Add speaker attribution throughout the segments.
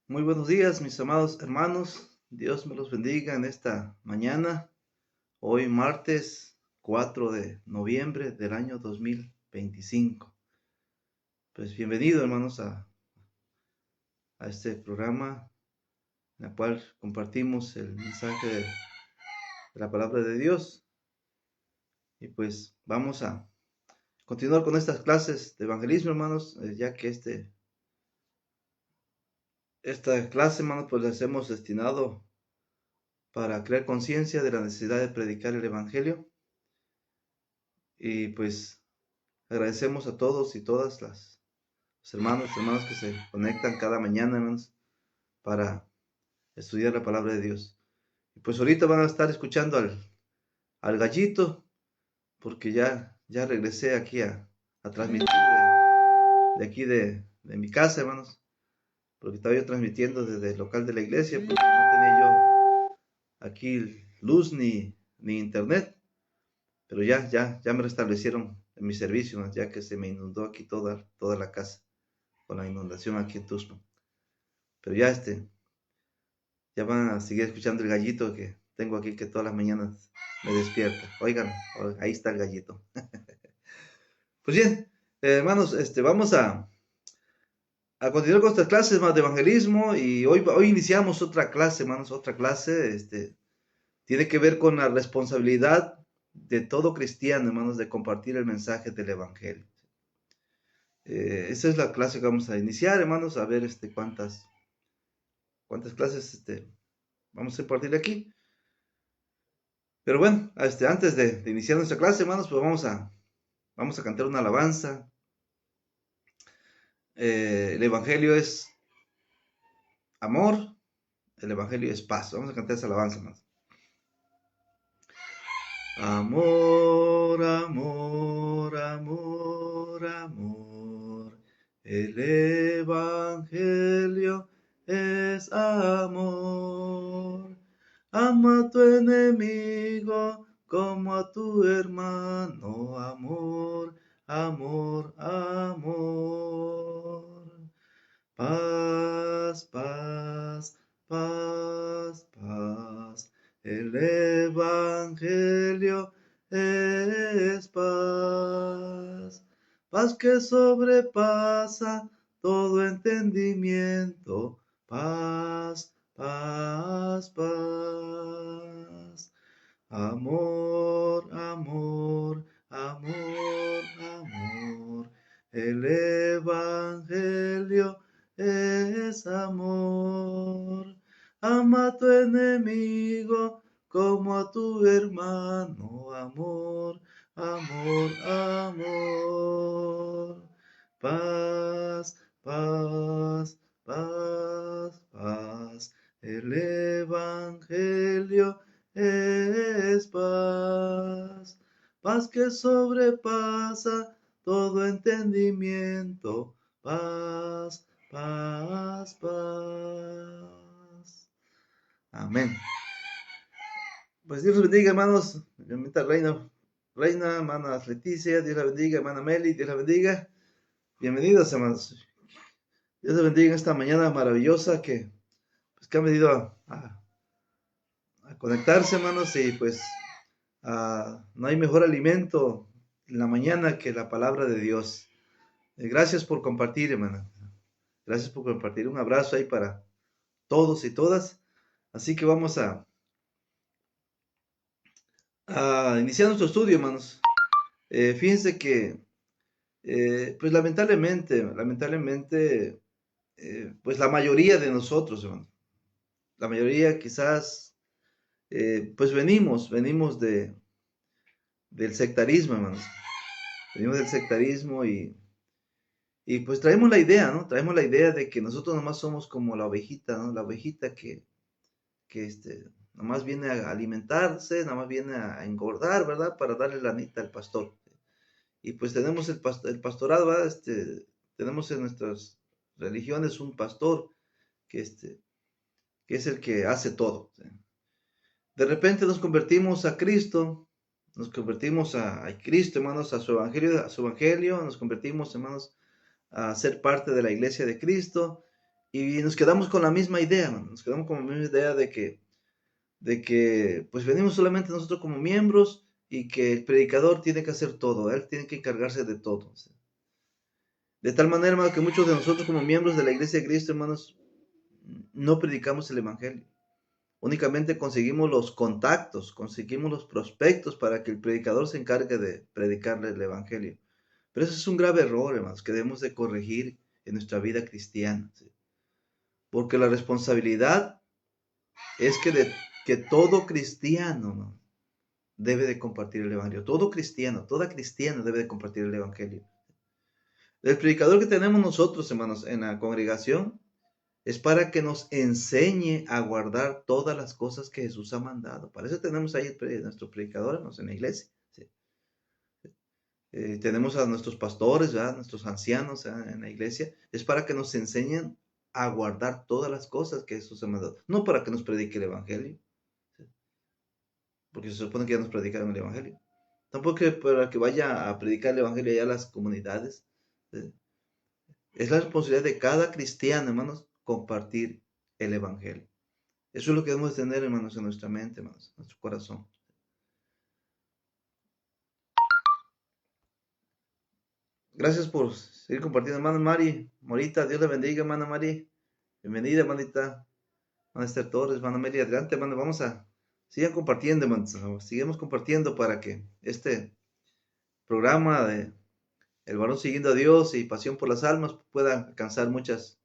Speaker 1: Muy buenos días, mis amados hermanos. Dios me los bendiga en esta mañana. Hoy martes 4 de noviembre del año 2025. Pues bienvenido, hermanos, a este programa en el cual compartimos el mensaje de la palabra de Dios. Y pues vamos a continuar con estas clases de evangelismo, hermanos, ya que esta clase, hermanos, pues las hemos destinado para crear conciencia de la necesidad de predicar el evangelio. Y pues agradecemos a todos y todas los hermanos que se conectan cada mañana, hermanos, para estudiar la palabra de Dios. Y pues ahorita van a estar escuchando al gallito, porque ya regresé aquí a transmitir de aquí de mi casa, hermanos, porque estaba yo transmitiendo desde el local de la iglesia, porque no tenía yo aquí luz ni internet, pero ya me restablecieron en mi servicio, ¿no? Ya que se me inundó aquí toda la casa con la inundación aquí en Tuxpan. Pero ya van a seguir escuchando el gallito que tengo aquí que todas las mañanas me despierta. Oigan, ahí está el gallito. Pues bien, hermanos, vamos a continuar con estas clases más de evangelismo y hoy iniciamos otra clase, hermanos, otra clase, tiene que ver con la responsabilidad de todo cristiano, hermanos, de compartir el mensaje del evangelio. Esa es la clase que vamos a iniciar, hermanos, a ver cuántas clases vamos a impartir aquí. Pero bueno, antes de iniciar nuestra clase, hermanos, pues vamos a cantar una alabanza. El Evangelio es amor, el Evangelio es paz. Vamos a cantar esa alabanza, hermanos. Amor, amor, amor, amor. El Evangelio es amor. Ama a tu enemigo como a tu hermano. Amor, amor, amor. Paz, paz, paz, paz. El Evangelio es paz. Paz que sobrepasa todo entendimiento. Paz, paz, paz. Amor, amor, amor, amor. El Evangelio es amor. Ama a tu enemigo como a tu hermano. Amor, amor, amor. Paz, paz, paz, paz. El Evangelio es paz. Paz que sobrepasa todo entendimiento. Paz, paz, paz. Amén. Pues Dios los bendiga, hermanos. Hermanita Reina, hermana Leticia, Dios la bendiga, hermana Meli, Dios la bendiga. Bienvenidos, hermanos. Dios les bendiga en esta mañana maravillosa que han venido a conectarse, hermanos, y pues no hay mejor alimento en la mañana que la palabra de Dios. Gracias por compartir, hermana. Gracias por compartir. Un abrazo ahí para todos y todas. Así que vamos a iniciar nuestro estudio, hermanos. Fíjense que, pues lamentablemente, pues la mayoría de nosotros, hermanos, la mayoría quizás, pues venimos del sectarismo, hermanos. Venimos del sectarismo y pues traemos la idea, ¿no? Traemos la idea de que nosotros nomás somos como la ovejita, ¿no? La ovejita que nomás viene a alimentarse, nomás viene a engordar, ¿verdad? Para darle la anita al pastor. Y pues tenemos el pastorado, ¿verdad? Tenemos en nuestras religiones un pastor que, que es el que hace todo. ¿Sí? De repente nos convertimos a Cristo, nos convertimos a Cristo, hermanos, a su evangelio, nos convertimos, hermanos, a ser parte de la iglesia de Cristo Y nos quedamos con la misma idea, hermano. Nos quedamos con la misma idea de que pues venimos solamente nosotros como miembros y que el predicador tiene que hacer todo, él tiene que encargarse de todo. ¿Sí? De tal manera, hermano, que muchos de nosotros como miembros de la Iglesia de Cristo, hermanos, no predicamos el Evangelio. Únicamente conseguimos los contactos, conseguimos los prospectos para que el predicador se encargue de predicarle el Evangelio. Pero eso es un grave error, hermanos, que debemos de corregir en nuestra vida cristiana. ¿Sí? Porque la responsabilidad es que todo cristiano, ¿no?, debe de compartir el Evangelio. Todo cristiano, toda cristiana debe de compartir el Evangelio. El predicador que tenemos nosotros, hermanos, en la congregación, es para que nos enseñe a guardar todas las cosas que Jesús ha mandado. Para eso tenemos ahí nuestro predicador, hermanos, en la iglesia. ¿Sí? Tenemos a nuestros pastores, ¿verdad?, nuestros ancianos, ¿verdad?, en la iglesia. Es para que nos enseñen a guardar todas las cosas que Jesús ha mandado. No para que nos predique el Evangelio, ¿sí?, porque se supone que ya nos predicaron el Evangelio. Tampoco para que vaya a predicar el Evangelio allá a las comunidades. ¿Sí? Es la responsabilidad de cada cristiano, hermanos, compartir el Evangelio. Eso es lo que debemos tener, hermanos, en nuestra mente, hermanos, en nuestro corazón. Gracias por seguir compartiendo, hermana Mari. Morita, Dios le bendiga, hermana Mari. Bienvenida, hermanita. Hermana Esther Torres, hermana Mary, adelante, hermano. Vamos a seguir compartiendo, hermanos. Sigamos compartiendo para que este programa de El Varón Siguiendo a Dios y Pasión por las Almas pueda alcanzar muchas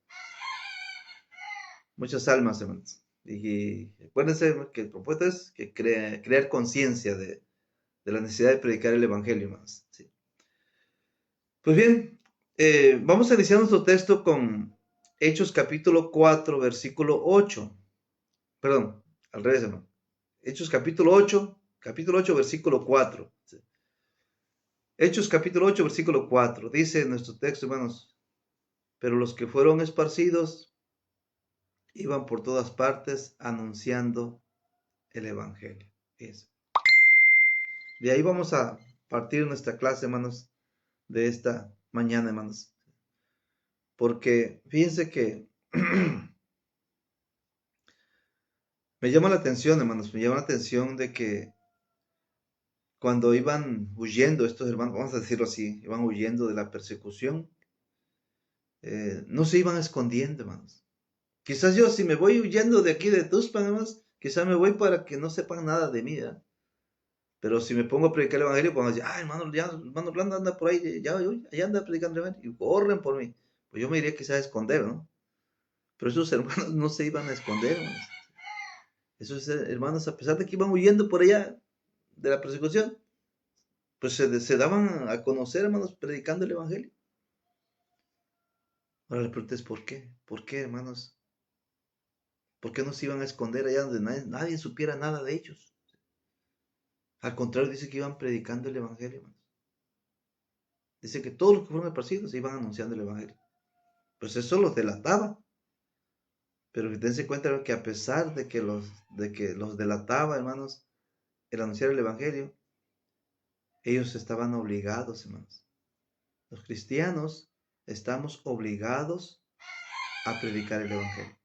Speaker 1: almas, hermanos. Y acuérdense que el propósito es que crear conciencia de la necesidad de predicar el Evangelio, hermanos. Sí. Pues bien, vamos a iniciar nuestro texto con Hechos capítulo 4, versículo 8. Perdón, al revés, hermano. Hechos capítulo 8, versículo 4. Sí. Hechos capítulo 8, versículo 4. Dice nuestro texto, hermanos: pero los que fueron esparcidos iban por todas partes anunciando el Evangelio. Eso. De ahí vamos a partir nuestra clase, hermanos, de esta mañana, hermanos. Porque fíjense que me llama la atención, hermanos, me llama la atención de que cuando iban huyendo estos hermanos, vamos a decirlo así, iban huyendo de la persecución, no se iban escondiendo, hermanos. Quizás yo, si me voy huyendo de aquí de Tuxpan, hermanos, quizás me voy para que no sepan nada de mí, ¿verdad? Pero si me pongo a predicar el Evangelio, pues decir, hermano, ya, hermano Orlando anda por ahí, ya, allá anda predicando el Evangelio, y corren por mí. Pues yo me iría quizás a esconder, ¿no? Pero esos hermanos no se iban a esconder, hermanos. Esos hermanos, a pesar de que iban huyendo por allá de la persecución, pues se daban a conocer, hermanos, predicando el Evangelio. Ahora la pregunta es, ¿por qué? ¿Por qué, hermanos? ¿Por qué no se iban a esconder allá donde nadie supiera nada de ellos? Al contrario, dice que iban predicando el Evangelio, hermanos. Dice que todos los que fueron esparcidos iban anunciando el Evangelio. Pues eso los delataba. Pero dense cuenta que a pesar de que los delataba, hermanos, el anunciar el Evangelio, ellos estaban obligados, hermanos. Los cristianos estamos obligados a predicar el Evangelio,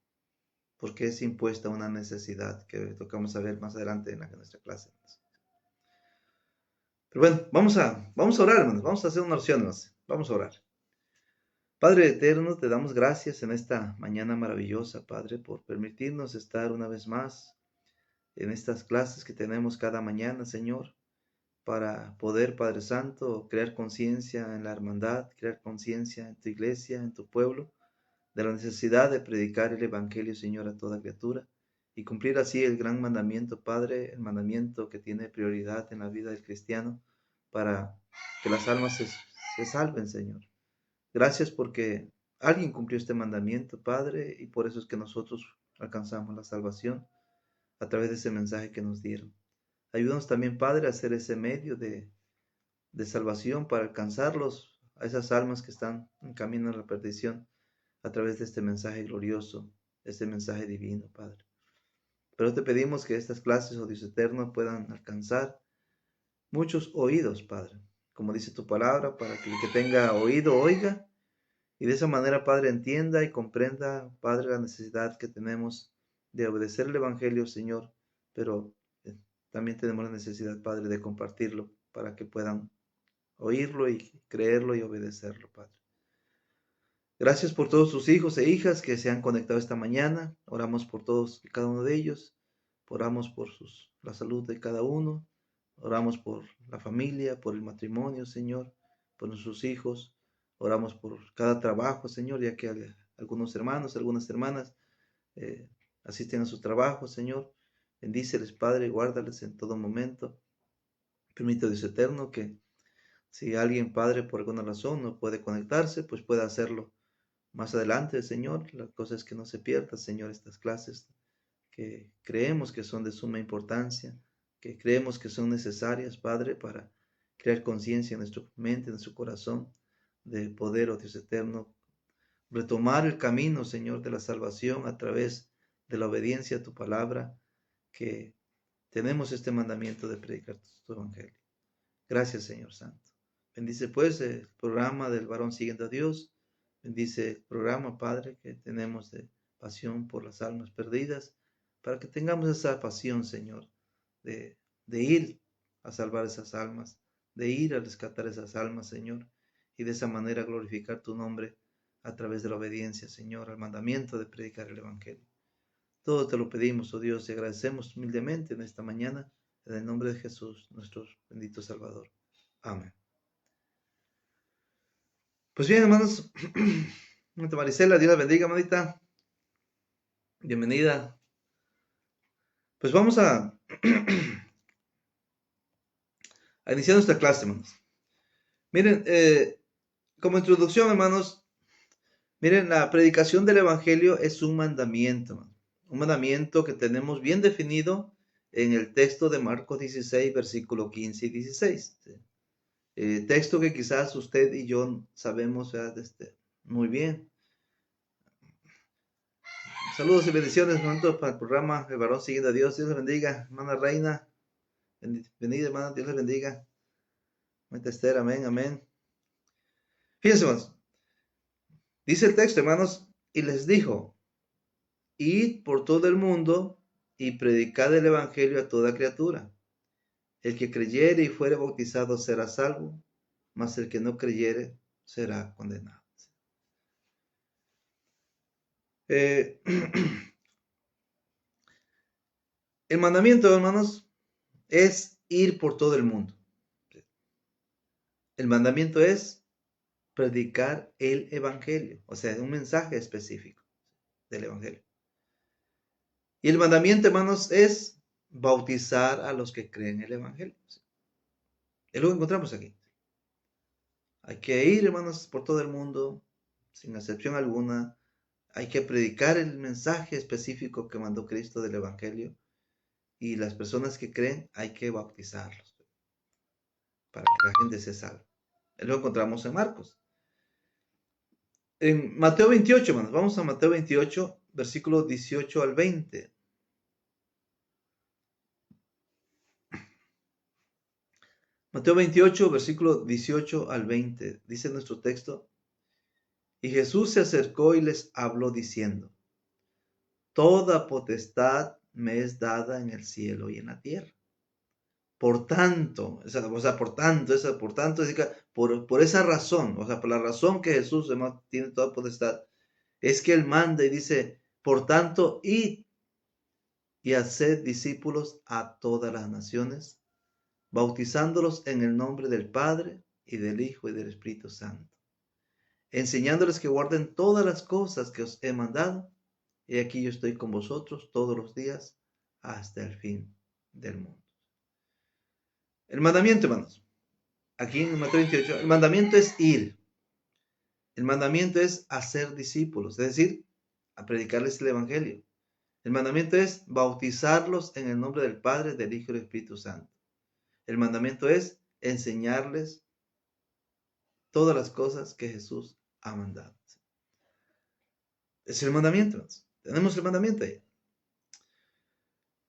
Speaker 1: porque es impuesta una necesidad que tocamos a ver más adelante en nuestra clase. Pero bueno, vamos a orar, hermanos. Vamos a hacer una oración, hermanos. Vamos a orar. Padre eterno, te damos gracias en esta mañana maravillosa, Padre, por permitirnos estar una vez más en estas clases que tenemos cada mañana, Señor, para poder, Padre Santo, crear conciencia en la hermandad, crear conciencia en tu iglesia, en tu pueblo, de la necesidad de predicar el Evangelio, Señor, a toda criatura, y cumplir así el gran mandamiento, Padre, el mandamiento que tiene prioridad en la vida del cristiano, para que las almas se salven, Señor. Gracias porque alguien cumplió este mandamiento, Padre, y por eso es que nosotros alcanzamos la salvación a través de ese mensaje que nos dieron. Ayúdanos también, Padre, a ser ese medio de salvación para alcanzarlos, a esas almas que están en camino a la perdición, a través de este mensaje glorioso, este mensaje divino, Padre. Pero te pedimos que estas clases, oh Dios eterno, puedan alcanzar muchos oídos, Padre. Como dice tu palabra, para que el que tenga oído oiga, Y de esa manera, Padre, entienda y comprenda, Padre, la necesidad que tenemos de obedecer el Evangelio, Señor, pero también tenemos la necesidad, Padre, de compartirlo para que puedan oírlo y creerlo y obedecerlo, Padre. Gracias por todos sus hijos e hijas que se han conectado esta mañana. Oramos por todos y cada uno de ellos. Oramos por la salud de cada uno. Oramos por la familia, por el matrimonio, Señor, por nuestros hijos. Oramos por cada trabajo, Señor, ya que algunos hermanos, algunas hermanas asisten a su trabajo, Señor. Bendíceles, Padre, guárdales en todo momento. Permite, Dios eterno, que si alguien, Padre, por alguna razón no puede conectarse, pues pueda hacerlo más adelante, Señor. La cosa es que no se pierda, Señor, estas clases que creemos que son de suma importancia, que creemos que son necesarias, Padre, para crear conciencia en nuestra mente, en nuestro corazón, de poder, oh Dios eterno, retomar el camino, Señor, de la salvación a través de la obediencia a tu palabra, que tenemos este mandamiento de predicar tu evangelio. Gracias, Señor Santo. Bendice pues el programa del varón siguiendo a Dios. Bendice el programa, Padre, que tenemos de pasión por las almas perdidas, para que tengamos esa pasión, Señor, de ir a salvar esas almas, de ir a rescatar esas almas, Señor, y de esa manera glorificar tu nombre a través de la obediencia, Señor, al mandamiento de predicar el Evangelio. Todo te lo pedimos, oh Dios, y agradecemos humildemente en esta mañana, en el nombre de Jesús, nuestro bendito Salvador. Amén. Pues bien, hermanos, Marisela, Dios la bendiga, hermanita. Bienvenida. Pues vamos a iniciar nuestra clase, hermanos. Miren, como introducción, hermanos, miren, la predicación del Evangelio es un mandamiento, hermano. Un mandamiento que tenemos bien definido en el texto de Marcos 16, versículo 15 y 16. ¿Sí? Texto que quizás usted y yo sabemos muy bien. Saludos y bendiciones para el programa El Varón Siguiendo a Dios. Dios les bendiga, hermana Reina. Bienvenida, hermana. Dios les bendiga. Hermana Esther, amén, amén. Fíjense, hermanos. Dice el texto, hermanos, y les dijo, id por todo el mundo y predicad el evangelio a toda criatura. El que creyere y fuere bautizado será salvo, mas el que no creyere será condenado. El mandamiento, hermanos, es ir por todo el mundo. El mandamiento es predicar el evangelio, o sea, un mensaje específico del evangelio. Y el mandamiento, hermanos, es bautizar a los que creen el evangelio. Es lo que encontramos aquí. Hay que ir, hermanos, por todo el mundo, sin excepción alguna. Hay que predicar el mensaje específico que mandó Cristo del evangelio. Y las personas que creen, hay que bautizarlos para que la gente se salve. Es lo que encontramos en Marcos. En Mateo 28, hermanos, vamos a Mateo 28, versículos 18 al 20. Mateo 28, versículo 18 al 20, dice nuestro texto, y Jesús se acercó y les habló diciendo, toda potestad me es dada en el cielo y en la tierra. Por tanto, por esa razón, o sea, por la razón que Jesús tiene toda potestad, es que Él manda y dice, por tanto, id y haced discípulos a todas las naciones, bautizándolos en el nombre del Padre y del Hijo y del Espíritu Santo, enseñándoles que guarden todas las cosas que os he mandado, y aquí yo estoy con vosotros todos los días hasta el fin del mundo. El mandamiento, hermanos, aquí en Mateo 28, el mandamiento es ir. El mandamiento es hacer discípulos, es decir, a predicarles el Evangelio. El mandamiento es bautizarlos en el nombre del Padre, del Hijo y del Espíritu Santo. El mandamiento es enseñarles todas las cosas que Jesús ha mandado. Es el mandamiento, hermanos. Tenemos el mandamiento ahí.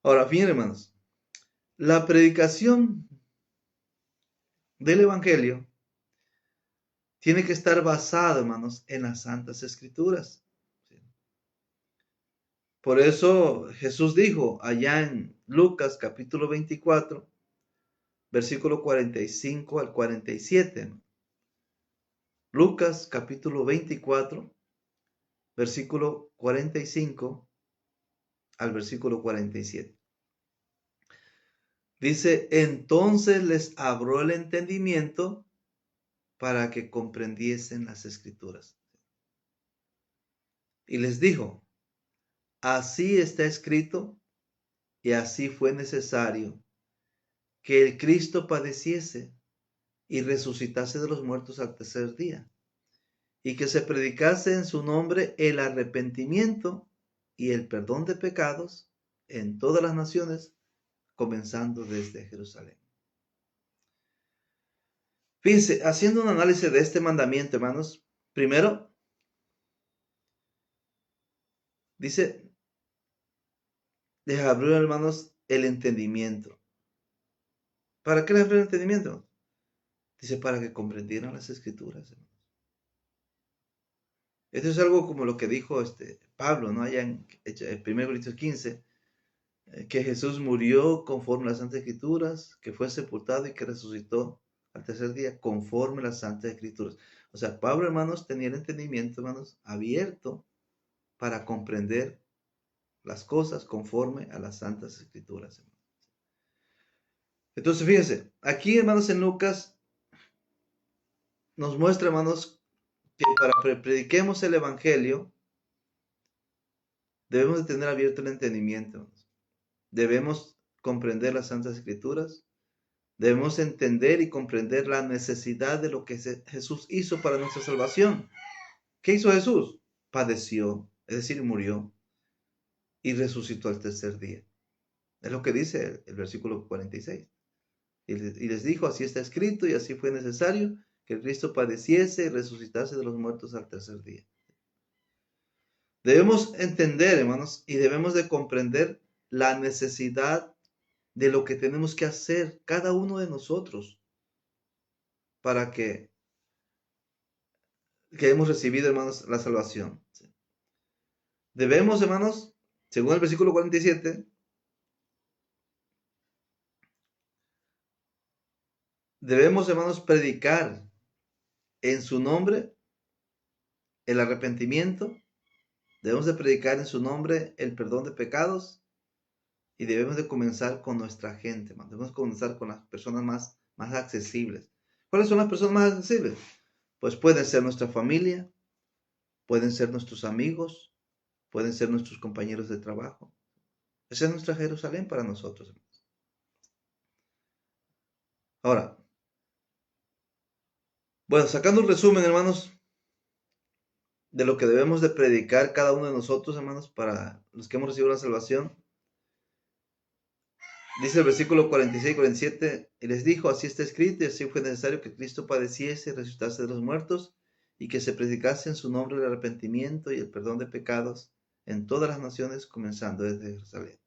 Speaker 1: Ahora, bien, hermanos, la predicación del Evangelio tiene que estar basado, hermanos, en las Santas Escrituras. Por eso Jesús dijo allá en Lucas capítulo 24, versículo 45 al 47. Lucas capítulo 24, versículo 45 al versículo 47. Dice, entonces les abrió el entendimiento para que comprendiesen las Escrituras. Y les dijo, así está escrito y así fue necesario que el Cristo padeciese y resucitase de los muertos al tercer día, y que se predicase en su nombre el arrepentimiento y el perdón de pecados en todas las naciones, comenzando desde Jerusalén. Fíjense, haciendo un análisis de este mandamiento, hermanos, primero, dice, les abrió, hermanos, el entendimiento. ¿Para qué les abrió el entendimiento? Dice, para que comprendieran las Escrituras, hermanos. Esto es algo como lo que dijo Pablo, ¿no? Allá en 1 Corintios 15, que Jesús murió conforme a las Santas Escrituras, que fue sepultado y que resucitó al tercer día conforme a las Santas Escrituras. O sea, Pablo, hermanos, tenía el entendimiento, hermanos, abierto para comprender las cosas conforme a las Santas Escrituras, hermanos. Entonces, fíjense, aquí, hermanos, en Lucas nos muestra, hermanos, que para que prediquemos el Evangelio, debemos de tener abierto el entendimiento, hermanos. Debemos comprender las Santas Escrituras. Debemos entender y comprender la necesidad de lo que Jesús hizo para nuestra salvación. ¿Qué hizo Jesús? Padeció, es decir, murió y resucitó al tercer día. Es lo que dice el versículo 46. Y les dijo, así está escrito y así fue necesario que el Cristo padeciese y resucitase de los muertos al tercer día. Debemos entender, hermanos, y debemos de comprender la necesidad de lo que tenemos que hacer cada uno de nosotros para que hemos recibido, hermanos, la salvación. Debemos, hermanos, según el versículo 47, debemos, hermanos, predicar en su nombre el arrepentimiento, debemos de predicar en su nombre el perdón de pecados y debemos de comenzar con nuestra gente, hermanos. Debemos comenzar con las personas más accesibles. ¿Cuáles son las personas más accesibles? Pues pueden ser nuestra familia, pueden ser nuestros amigos, pueden ser nuestros compañeros de trabajo. Esa es nuestra Jerusalén para nosotros, hermanos. Ahora, bueno, sacando un resumen, hermanos, de lo que debemos de predicar cada uno de nosotros, hermanos, para los que hemos recibido la salvación. Dice el versículo 46 y 47, y les dijo, así está escrito, y así fue necesario que Cristo padeciese y resucitase de los muertos, y que se predicase en su nombre el arrepentimiento y el perdón de pecados en todas las naciones, comenzando desde Jerusalén.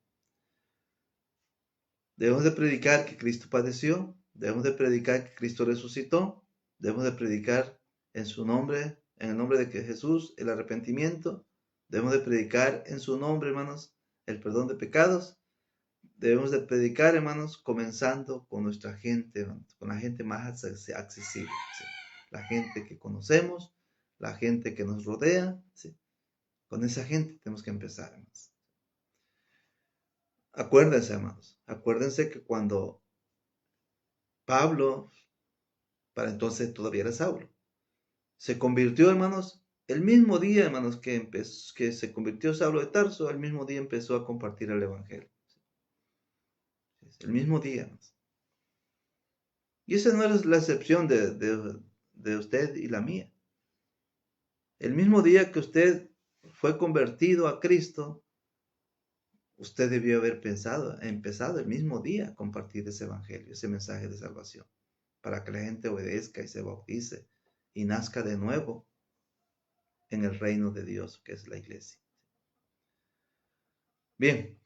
Speaker 1: Debemos de predicar que Cristo padeció, debemos de predicar que Cristo resucitó, debemos de predicar en su nombre, en el nombre de Jesús, el arrepentimiento, debemos de predicar en su nombre, hermanos, el perdón de pecados. Debemos de predicar, hermanos, comenzando con nuestra gente, hermanos, con la gente más accesible, ¿sí? La gente que conocemos, la gente que nos rodea, ¿sí? Con esa gente tenemos que empezar, hermanos. Acuérdense, hermanos, acuérdense que cuando Pablo, para entonces todavía era Saulo, se convirtió, hermanos, el mismo día, hermanos, que se convirtió Saulo de Tarso, el mismo día empezó a compartir el Evangelio. El mismo día, hermanos. Y esa no es la excepción de usted y la mía. El mismo día que usted fue convertido a Cristo, usted debió haber empezado el mismo día a compartir ese evangelio, ese mensaje de salvación, para que la gente obedezca y se bautice y nazca de nuevo en el reino de Dios, que es la iglesia. Bien,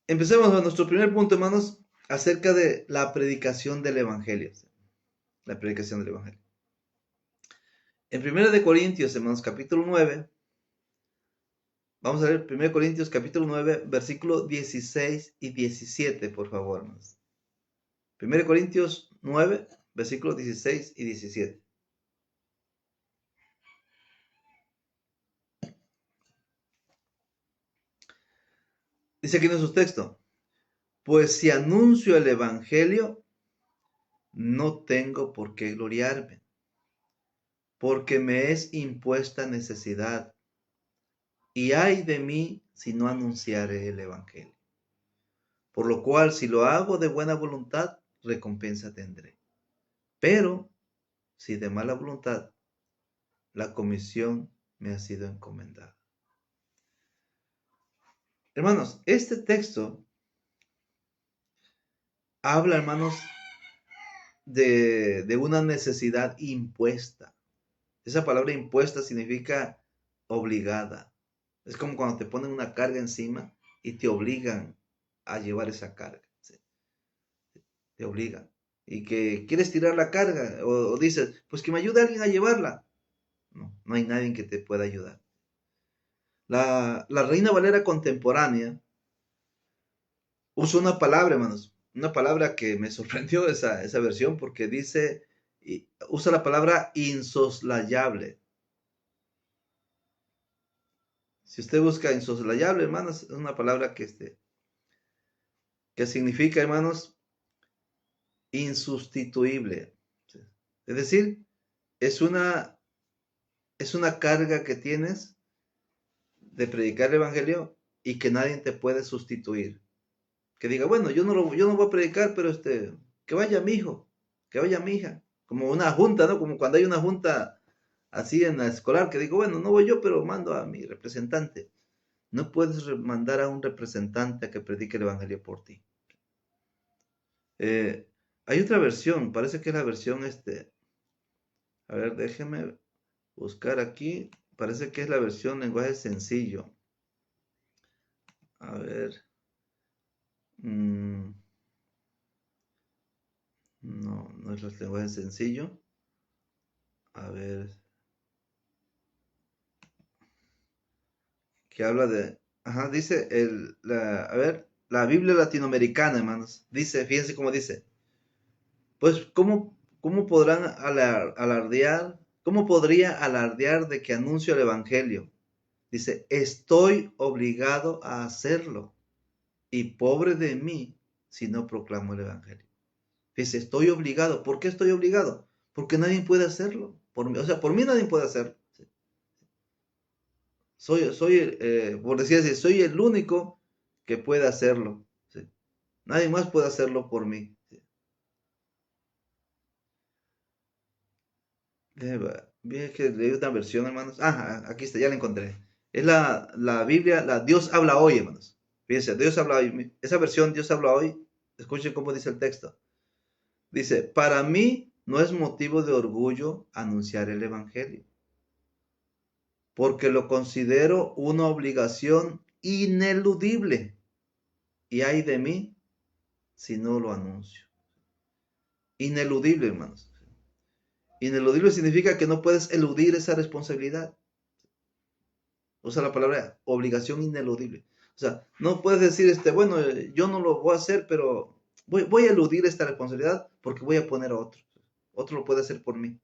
Speaker 1: empecemos a nuestro primer punto, hermanos, acerca de la predicación del evangelio. La predicación del evangelio. En 1 Corintios, capítulo 9, vamos a leer 1 Corintios capítulo 9, versículo 16 y 17, por favor, hermanos. 1 Corintios 9, versículos 16 y 17. Dice aquí en su texto: pues si anuncio el evangelio, no tengo por qué gloriarme, porque me es impuesta necesidad, y ay de mí si no anunciare el evangelio. Por lo cual, si lo hago de buena voluntad, recompensa tendré. Pero si de mala voluntad, la comisión me ha sido encomendada. Hermanos, este texto habla, hermanos, de una necesidad impuesta. Esa palabra impuesta significa obligada. Es como cuando te ponen una carga encima y te obligan a llevar esa carga. ¿Sí? Te obligan. Y que quieres tirar la carga o dices, pues que me ayude alguien a llevarla. No, no hay nadie que te pueda ayudar. La Reina Valera contemporánea usa una palabra, hermanos, una palabra que me sorprendió esa versión porque dice, usa la palabra insoslayable. Si usted busca insoslayable, hermanos, es una palabra que significa, hermanos, insustituible. Es decir, es una carga que tienes de predicar el evangelio y que nadie te puede sustituir. Que diga, bueno, yo no voy a predicar, pero que vaya mi hijo, que vaya mi hija. Como una junta, ¿no? Como cuando hay una junta así en la escolar, que digo, bueno, no voy yo, pero mando a mi representante. No puedes mandar a un representante a que predique el evangelio por ti. Hay otra versión, parece que es la versión a ver, déjeme buscar aquí, parece que es la versión lenguaje sencillo. A ver, no, no es el lenguaje sencillo. A ver, que habla de, ajá, dice, a ver, la Biblia latinoamericana, hermanos, dice, fíjense cómo dice, pues, ¿cómo podrán alardear, cómo podría alardear de que anuncio el evangelio? Dice, estoy obligado a hacerlo, y pobre de mí si no proclamo el evangelio. Dice, estoy obligado. ¿Por qué estoy obligado? Porque nadie puede hacerlo. Por mí, o sea, por mí nadie puede hacerlo. Por decir así, soy el único que puede hacerlo. ¿Sí? Nadie más puede hacerlo por mí. ¿Sí? Vi que leí una versión, hermanos. Aquí está, ya la encontré. Es la Biblia, Dios habla hoy, hermanos. Fíjense, Dios habla hoy. Esa versión, Dios habla hoy. Escuchen cómo dice el texto. Dice, para mí no es motivo de orgullo anunciar el evangelio, porque lo considero una obligación ineludible. Y ay de mí si no lo anuncio. Ineludible, hermanos. Ineludible significa que no puedes eludir esa responsabilidad. Usa la palabra obligación ineludible. O sea, no puedes decir, bueno, yo no lo voy a hacer, pero voy a eludir esta responsabilidad porque voy a poner a otro. Otro lo puede hacer por mí.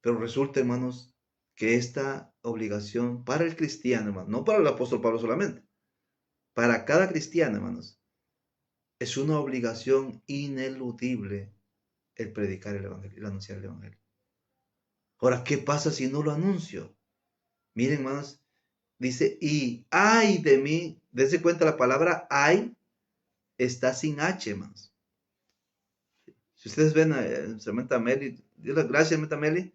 Speaker 1: Pero resulta, hermanos, que esta obligación para el cristiano, hermanos, no para el apóstol Pablo solamente, para cada cristiano, hermanos, es una obligación ineludible el predicar el evangelio, el anunciar el evangelio. Ahora, ¿qué pasa si no lo anuncio? Miren, hermanos, dice, y ay de mí, dense cuenta la palabra ay está sin H, hermanos. Si ustedes ven, hermana Meli, gracias, hermana Meli,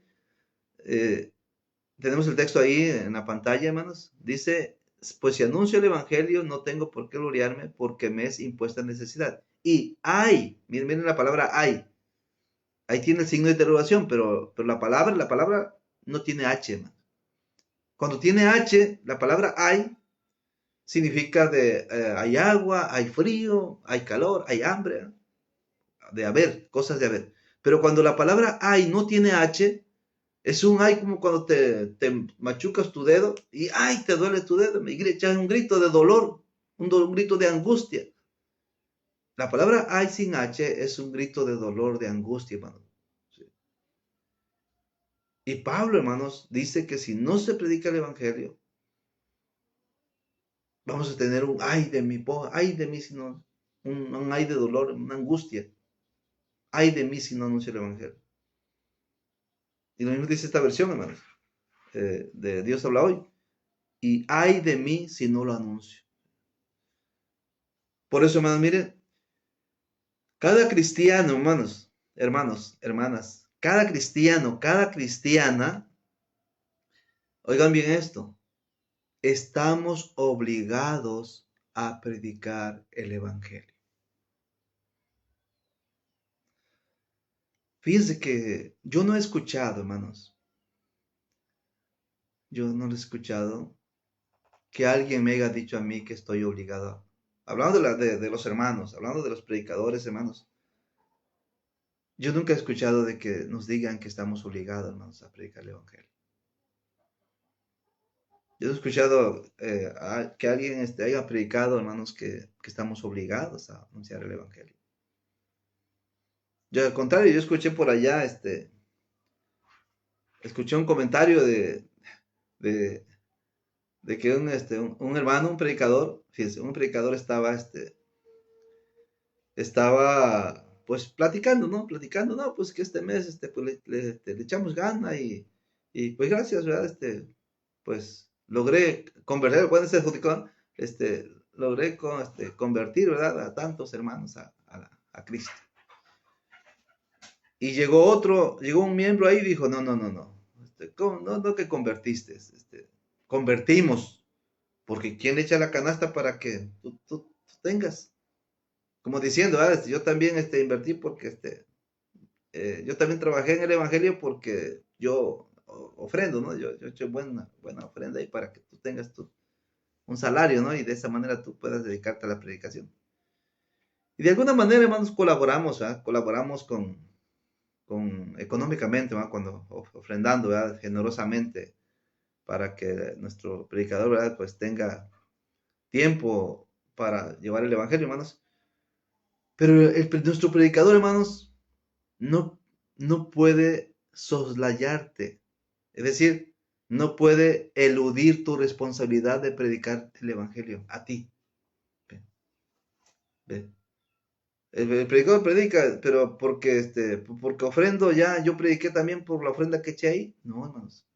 Speaker 1: tenemos el texto ahí en la pantalla, hermanos. Dice, pues si anuncio el evangelio, no tengo por qué gloriarme porque me es impuesta necesidad. Y hay, miren la palabra hay. Ahí tiene el signo de interrogación, pero la palabra no tiene H, hermanos. Cuando tiene H, la palabra hay significa hay agua, hay frío, hay calor, hay hambre, de haber, cosas de haber. Pero cuando la palabra hay no tiene H, Es un ay como cuando te machucas tu dedo y ay, te duele tu dedo. Me echas un grito de dolor, un grito de angustia. La palabra ay sin H es un grito de dolor, de angustia, hermano. Sí. Y Pablo, hermanos, dice que si no se predica el evangelio, vamos a tener un ay de mí, ay de mí si no, un ay de dolor, una angustia. Ay de mí si no anuncio el evangelio. Y lo mismo dice esta versión, hermanos, de Dios habla hoy. Y ay de mí si no lo anuncio. Por eso, hermanos, miren, cada cristiano, hermanas, cada cristiano, cada cristiana, oigan bien esto, estamos obligados a predicar el evangelio. Fíjense que yo no he escuchado, hermanos, yo no he escuchado que alguien me haya dicho a mí que estoy obligado. Hablando de los hermanos, hablando de los predicadores, hermanos, yo nunca he escuchado de que nos digan que estamos obligados, hermanos, a predicar el evangelio. Yo he escuchado que alguien haya predicado, hermanos, que estamos obligados a anunciar el evangelio. Yo, al contrario, yo escuché por allá, escuché un comentario de, de que un hermano, un predicador, fíjense, un predicador estaba pues platicando, ¿no? Platicando, no, pues que este mes, pues le echamos gana y pues gracias, ¿verdad? Pues logré convertir, puede ser judicón, logré convertir, ¿verdad? A tantos hermanos a Cristo. Y llegó un miembro ahí y dijo, no, no, no, no, no que convertiste, convertimos, porque ¿quién le echa la canasta para que tú tengas? Como diciendo, yo también invertí porque yo también trabajé en el evangelio porque yo ofrendo, ¿no? Yo he hecho buena ofrenda ahí para que tú tengas un salario, ¿no? Y de esa manera tú puedas dedicarte a la predicación. Y de alguna manera, hermanos, colaboramos, ¿verdad? Colaboramos con económicamente, ¿verdad? Cuando ofrendando, ¿verdad? Generosamente para que nuestro predicador, ¿verdad? Pues tenga tiempo para llevar el evangelio, hermanos. Pero nuestro predicador, hermanos, no, no puede soslayarte. Es decir, no puede eludir tu responsabilidad de predicar el evangelio a ti. ¿Ve? ¿Ve? El predicador predica, pero porque ofrendo ya, yo prediqué también por la ofrenda que eché ahí. No, hermanos.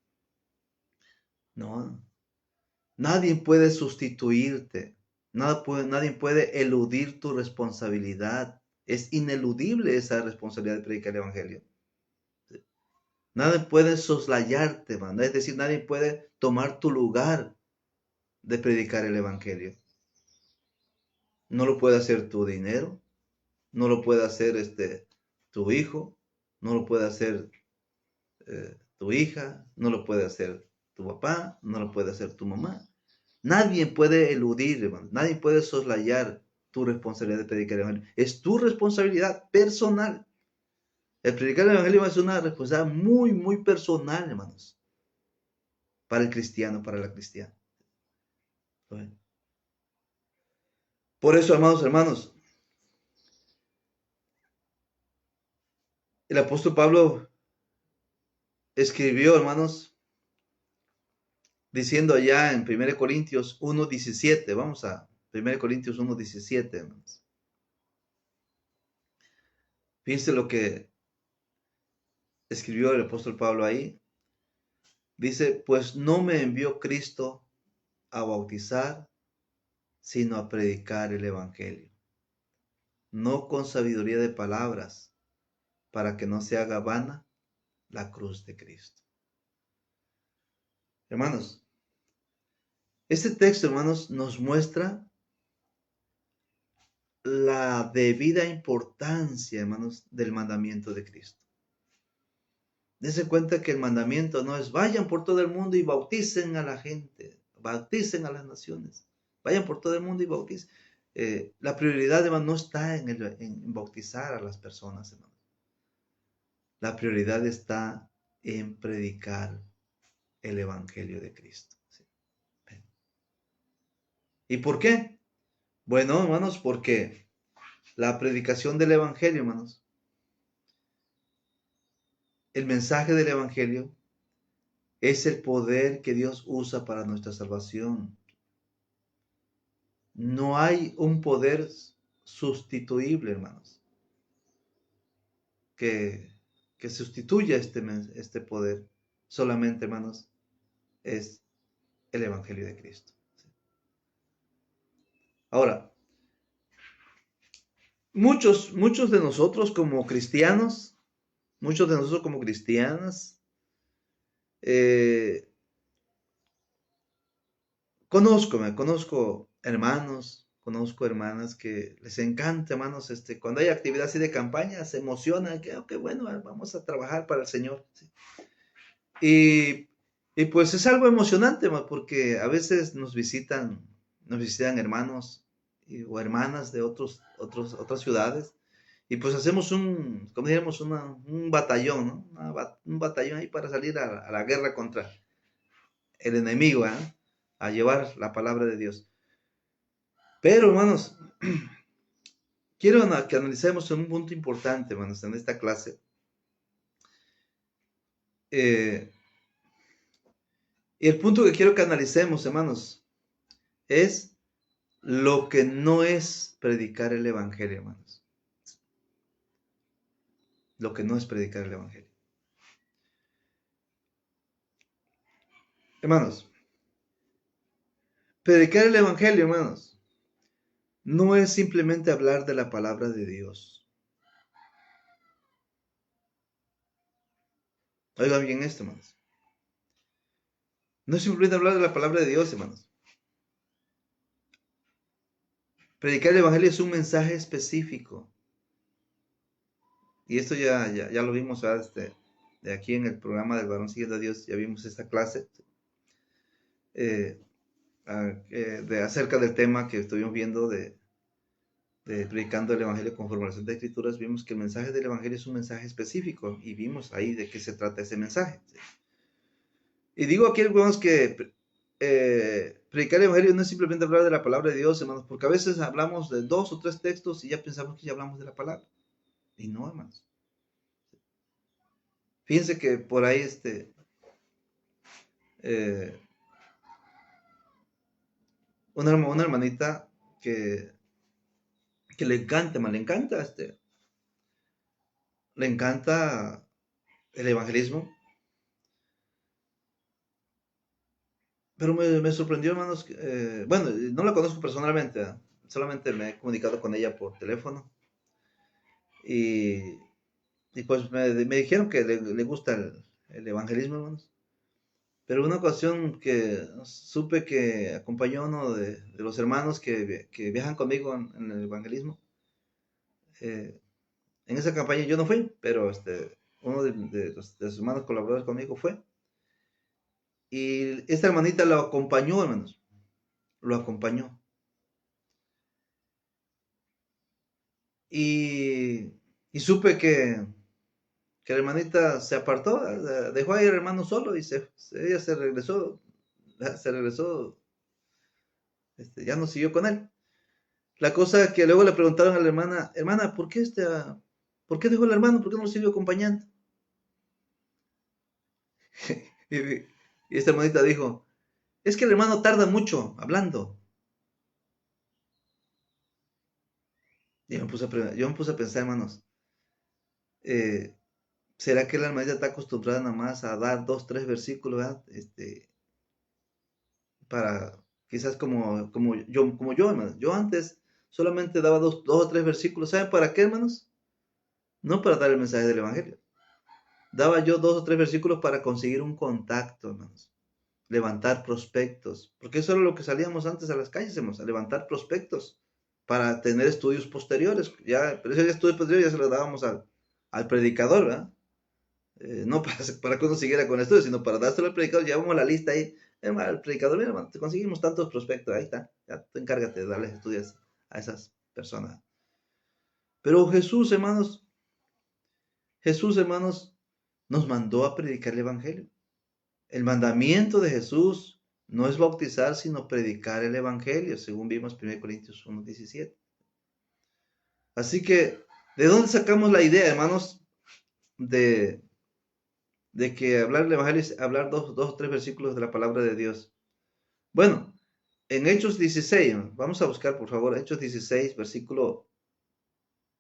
Speaker 1: No. Nadie puede sustituirte. Nadie puede eludir tu responsabilidad. Es ineludible esa responsabilidad de predicar el evangelio. Nadie puede soslayarte, hermano. Es decir, nadie puede tomar tu lugar de predicar el evangelio. No lo puede hacer tu dinero, no lo puede hacer tu hijo, no lo puede hacer tu hija, no lo puede hacer tu papá, no lo puede hacer tu mamá. Nadie puede eludir, hermano. Nadie puede soslayar tu responsabilidad de predicar el evangelio. Es tu responsabilidad personal. El predicar el evangelio es una responsabilidad muy, muy personal, hermanos. Para el cristiano, para la cristiana. Por eso, hermanos, el apóstol Pablo escribió, hermanos, diciendo allá en 1 Corintios 1:17, vamos a 1 Corintios 1:17, hermanos. Fíjense lo que escribió el apóstol Pablo ahí. Dice, pues no me envió Cristo a bautizar, sino a predicar el evangelio, no con sabiduría de palabras, para que no se haga vana la cruz de Cristo. Hermanos, este texto, hermanos, nos muestra la debida importancia, hermanos, del mandamiento de Cristo. Dense cuenta que el mandamiento no es vayan por todo el mundo y bauticen a la gente, bauticen a las naciones, vayan por todo el mundo y bauticen. La prioridad, hermano, no está en bautizar a las personas, hermano. La prioridad está en predicar el Evangelio de Cristo. ¿Sí? ¿Y por qué? Bueno, hermanos, porque la predicación del Evangelio, hermanos, el mensaje del Evangelio es el poder que Dios usa para nuestra salvación. No hay un poder sustituible, hermanos, que, que sustituya este poder. Solamente, hermanos, es el Evangelio de Cristo. Ahora, muchos de nosotros como cristianos, muchos de nosotros como cristianas, eh, conozco hermanos, conozco hermanas que les encanta, hermanos, cuando hay actividad así de campaña, se emocionan, que qué bueno, vamos a trabajar para el Señor. ¿Sí? Y pues es algo emocionante, porque a veces nos visitan hermanos o hermanas de otras ciudades, y pues hacemos como diríamos, un batallón, ¿no? Un batallón ahí para salir a la guerra contra el enemigo, ¿eh? A llevar la palabra de Dios. Pero, hermanos, quiero que analicemos un punto importante, hermanos, en esta clase. Y el punto que quiero que analicemos, hermanos, es lo que no es predicar el Evangelio, hermanos. Lo que no es predicar el Evangelio. Hermanos, predicar el Evangelio, hermanos, no es simplemente hablar de la palabra de Dios. Oigan bien esto, hermanos. No es simplemente hablar de la palabra de Dios, hermanos. Predicar el Evangelio es un mensaje específico. Y esto ya lo vimos, de aquí en el programa del Varón Siguiendo a Dios, ya vimos esta clase acerca del tema que estuvimos viendo de predicando el Evangelio conforme a las Santas Escrituras. Vimos que el mensaje del Evangelio es un mensaje específico y vimos ahí de qué se trata ese mensaje. ¿Sí? Y digo aquí, hermanos, que predicar el Evangelio no es simplemente hablar de la palabra de Dios, hermanos, porque a veces hablamos de 2 o 3 textos y ya pensamos que ya hablamos de la palabra. Y no, hermanos. Fíjense que por ahí eh, una hermanita que le encanta el evangelismo, pero me sorprendió, hermanos, bueno, no la conozco personalmente, solamente me he comunicado con ella por teléfono y, y pues me dijeron que le gusta el evangelismo, hermanos. Pero una ocasión que supe que acompañó a uno de los hermanos que viajan conmigo en el evangelismo, eh, en esa campaña yo no fui, pero uno de sus hermanos colaboradores conmigo fue. Y esta hermanita lo acompañó, hermanos. Lo acompañó. Y, y supe que la hermanita se apartó, dejó ahí al hermano solo y ella se regresó. Se regresó, ya no siguió con él. La cosa es que luego le preguntaron a la hermana, ¿por qué dejó al hermano? ¿Por qué no lo siguió acompañando? Y, y esta hermanita dijo, es que el hermano tarda mucho hablando. Y yo me puse a pensar, hermanos, eh, ¿será que la hermanita está acostumbrada nada más a dar 2, 3 versículos, ¿verdad? Para, quizás como yo, hermanos. Yo antes solamente daba 2 o 3 versículos. ¿Saben para qué, hermanos? No para dar el mensaje del Evangelio. Daba yo 2 o 3 versículos para conseguir un contacto, hermanos. Levantar prospectos. Porque eso era lo que salíamos antes a las calles, hermanos, a levantar prospectos para tener estudios posteriores. Pero ese estudio posterior ya se lo dábamos al predicador, ¿verdad? No para que uno siguiera con estudios, sino para dárselo al predicador. Llevamos la lista ahí. El predicador, mira, hermano, te conseguimos tantos prospectos, ahí está. Ya tú encárgate de darles estudios a esas personas. Pero Jesús, hermanos, nos mandó a predicar el Evangelio. El mandamiento de Jesús no es bautizar, sino predicar el Evangelio, según vimos en 1 Corintios 1:17. Así que, ¿de dónde sacamos la idea, hermanos, de que hablar el Evangelio es hablar dos o tres versículos de la palabra de Dios? Bueno, en Hechos 16, vamos a buscar, por favor, Hechos 16, versículo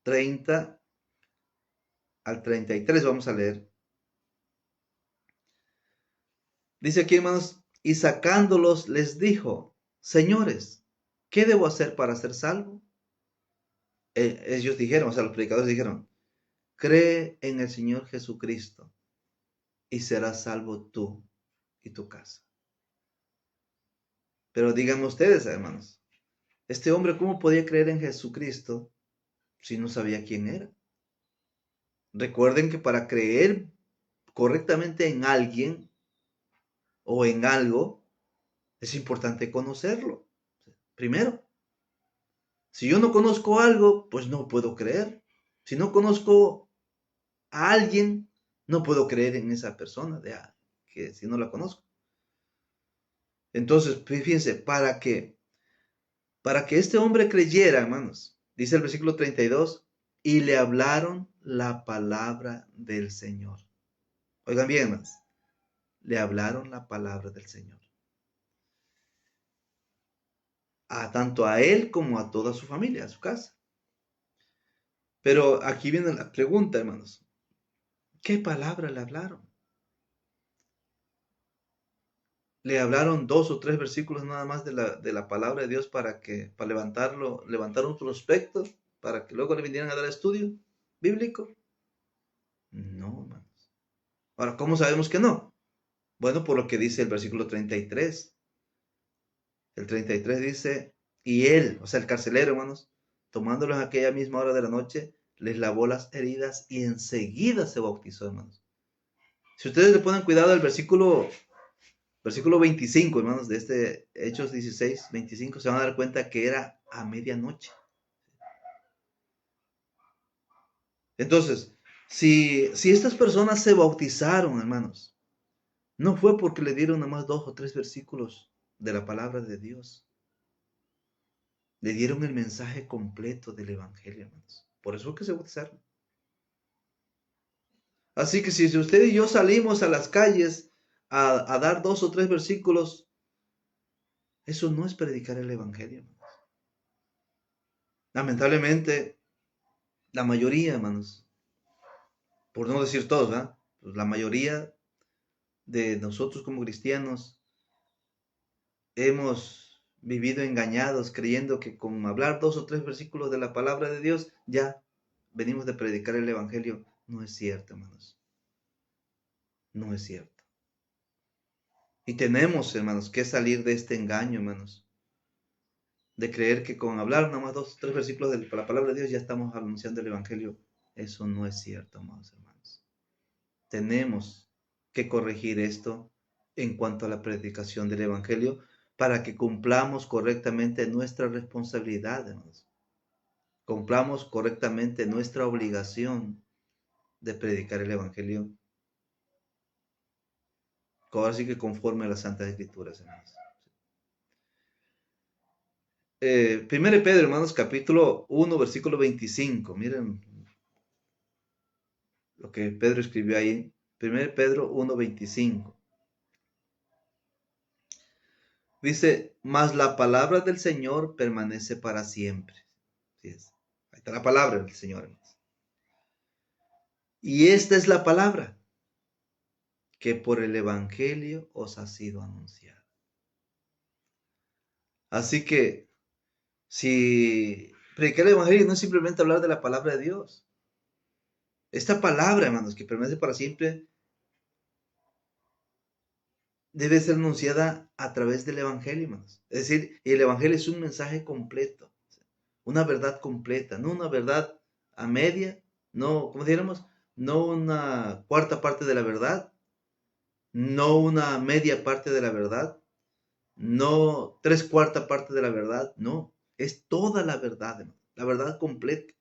Speaker 1: 30 al 33, vamos a leer. Dice aquí, hermanos, y sacándolos les dijo: señores, ¿qué debo hacer para ser salvo? Ellos dijeron, o sea, los predicadores dijeron: cree en el Señor Jesucristo y serás salvo tú y tu casa. Pero díganme ustedes, hermanos, este hombre, ¿cómo podía creer en Jesucristo si no sabía quién era? Recuerden que para creer correctamente en alguien o en algo, es importante conocerlo. Primero, si yo no conozco algo, pues no puedo creer. Si no conozco a alguien, no puedo creer en esa persona, que si no la conozco. Entonces, fíjense, para que este hombre creyera, hermanos, dice el versículo 32, y le hablaron la palabra del Señor. Oigan bien, hermanos, le hablaron la palabra del Señor. Tanto a él como a toda su familia, a su casa. Pero aquí viene la pregunta, hermanos. ¿Qué palabra le hablaron? Le hablaron 2 o 3 versículos nada más de la palabra de Dios para levantar un prospecto, para que luego le vinieran a dar estudio bíblico. No, hermanos. Ahora, ¿cómo sabemos que no? Bueno, por lo que dice el versículo 33. El 33 dice: y él, o sea, el carcelero, hermanos, tomándolos a aquella misma hora de la noche, les lavó las heridas y enseguida se bautizó, hermanos. Si ustedes le ponen cuidado al versículo 25, hermanos, de este Hechos 16, 25, se van a dar cuenta que era a medianoche. Entonces, si estas personas se bautizaron, hermanos, no fue porque le dieron nada más 2 o 3 versículos de la palabra de Dios. Le dieron el mensaje completo del Evangelio, hermanos. Por eso es que se bautizaron. Así que si usted y yo salimos a las calles a dar 2 o 3 versículos, eso no es predicar el Evangelio, hermanos. Lamentablemente, la mayoría, hermanos, por no decir todos, ¿verdad? Pues la mayoría de nosotros como cristianos hemos vivido engañados creyendo que con hablar 2 o 3 versículos de la palabra de Dios ya venimos de predicar el Evangelio. No es cierto, hermanos. No es cierto. Y tenemos, hermanos, que salir de este engaño, hermanos, de creer que con hablar nada más 2 o 3 versículos de la palabra de Dios ya estamos anunciando el Evangelio. Eso no es cierto, amados hermanos. Tenemos que corregir esto en cuanto a la predicación del Evangelio para que cumplamos correctamente nuestra responsabilidad, hermanos. Cumplamos correctamente nuestra obligación de predicar el Evangelio. Ahora sí que conforme a las Santas Escrituras, hermanos. 1 Pedro, hermanos, capítulo 1, versículo 25. Miren lo que Pedro escribió ahí. 1 Pedro 1, 25. Dice: mas la palabra del Señor permanece para siempre. Así es. Ahí está la palabra del Señor, hermanos. Y esta es la palabra que por el Evangelio os ha sido anunciada. Así que, si predicar el Evangelio no es simplemente hablar de la palabra de Dios. Esta palabra, hermanos, que permanece para siempre, debe ser anunciada a través del Evangelio, hermanos. Es decir, el Evangelio es un mensaje completo, una verdad completa, no una verdad a media, no, como dijéramos, no una cuarta parte de la verdad, no una media parte de la verdad, no 3/4 parte de la verdad, no, es toda la verdad, hermano, la verdad completa.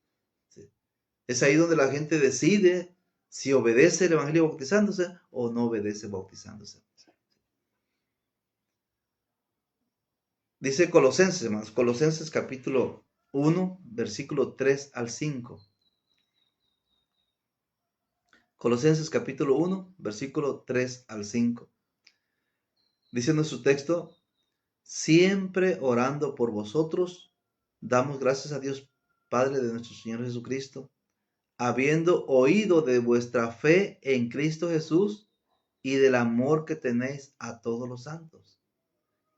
Speaker 1: ¿Sí? Es ahí donde la gente decide si obedece el Evangelio bautizándose o no obedece bautizándose. Dice Colosenses, hermanos, Colosenses capítulo 1, versículo 3 al 5. Colosenses capítulo 1, versículo 3 al 5. Dice en su texto, siempre orando por vosotros, damos gracias a Dios Padre de nuestro Señor Jesucristo, habiendo oído de vuestra fe en Cristo Jesús y del amor que tenéis a todos los santos.